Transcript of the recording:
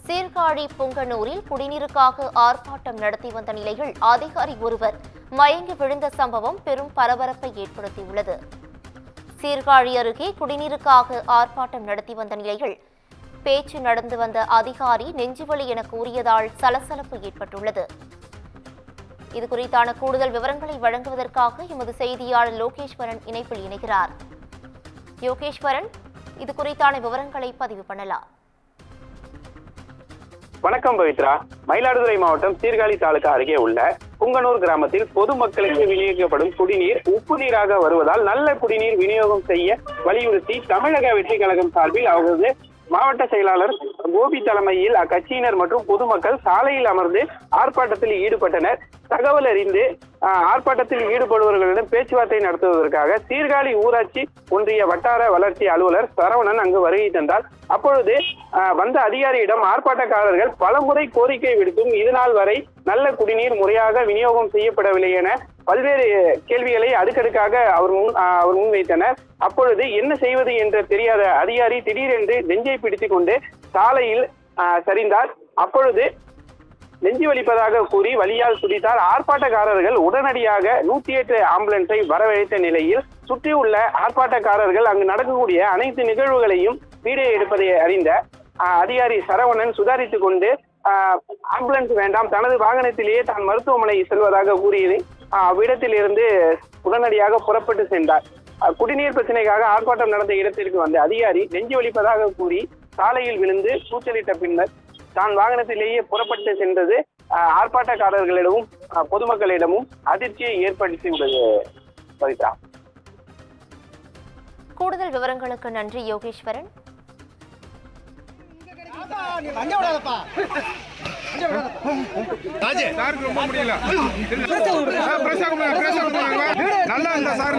சீர்காழி புங்கனூரில் குடிநீருக்காக ஆர்ப்பாட்டம் நடத்தி வந்த நிலையில் அதிகாரி ஒருவர் மயங்கி விழுந்த சம்பவம் பெரும் பரபரப்பை ஏற்படுத்தியுள்ளது. சீர்காழி அருகே குடிநீருக்காக ஆர்ப்பாட்டம் நடத்தி வந்த நிலையில் பேச்சு நடந்து வந்த அதிகாரி நெஞ்சுவலி என கூறியதால் சலசலப்பு ஏற்பட்டுள்ளது. இதுகுறித்தான கூடுதல் விவரங்களை வழங்குவதற்காக எமது செய்தியாளர் லோகேஸ்வரன் இணைப்பில் இணைகிறார். யோகேஸ்வரன், இது குறித்தான விவரங்களை பதிவு பண்ணலாம். வணக்கம் பவித்ரா. மயிலாடுதுறை மாவட்டம் சீர்காழி தாலுகா அருகே உள்ள புங்கனூர் கிராமத்தில் பொதுமக்களுக்கு விநியோகிக்கப்படும் குடிநீர் உப்பு நீராக வருவதால் நல்ல குடிநீர் விநியோகம் செய்ய வலியுறுத்தி தமிழக வெற்றி கழகம் சார்பில் அவரது மாவட்ட செயலாளர் கோபி தலைமையில் அக்கட்சியினர் மற்றும் பொதுமக்கள் சாலையில் அமர்ந்து ஆர்ப்பாட்டத்தில் ஈடுபட்டனர். தகவல் அறிந்து ஆர்ப்பாட்டத்தில் ஈடுபடுபவர்களிடம் பேச்சுவார்த்தை நடத்துவதற்காக சீர்காழி ஊராட்சி ஒன்றிய வட்டார வளர்ச்சி அலுவலர் சரவணன் அங்கு வருகை தந்தார். அப்பொழுது வந்த அதிகாரியிடம் ஆர்ப்பாட்டக்காரர்கள் பலமுறை கோரிக்கை விடுத்தும் இதுநாள் வரை நல்ல குடிநீர் முறையாக விநியோகம் செய்யப்படவில்லை என பல்வேறு கேள்விகளை அடுக்கடுக்காக அவர் முன்வைத்தனர். அப்பொழுது என்ன செய்வது என்று தெரியாத அதிகாரி திடீரென்று நெஞ்சை பிடித்துக் கொண்டு சாலையில் சரிந்தார். அப்பொழுது நெஞ்சு வலிப்பதாக கூறி வலியால் துடித்தார். ஆர்ப்பாட்டக்காரர்கள் உடனடியாக 108 ஆம்புலன்ஸை வரவழைத்த நிலையில் சுற்றியுள்ள ஆர்ப்பாட்டக்காரர்கள் அங்கு நடக்கக்கூடிய அனைத்து நிகழ்வுகளையும் வீடியோ எடுப்பதை அறிந்த அதிகாரி சரவணன் சுதாரித்துக் கொண்டு ஆம்புலன்ஸ் வேண்டாம், தனது வாகனத்திலேயே தான் மருத்துவமனை செல்வதாக கூறியது அவ்விடத்தில் இருந்து உடனடியாக புறப்பட்டு சென்றார். குடிநீர் பிரச்சனைக்காக ஆர்ப்பாட்டம் நடந்த இடத்திற்கு வந்த அதிகாரி நெஞ்சு வலிப்பதாக கூறி சாலையில் விழுந்து கூச்சலிட்ட பின்னர் தான் வாகனத்திலேயே புறப்பட்டு சென்றது ஆர்ப்பாட்டக்காரர்களிடமும் பொதுமக்களிடமும் அதிர்ச்சியை ஏற்படுத்தியுள்ளது. பவித்ரா, கூடுதல் விவரங்களுக்கு நன்றி யோகேஸ்வரன். ரொம்ப முடியல நல்லா இருந்தா சார்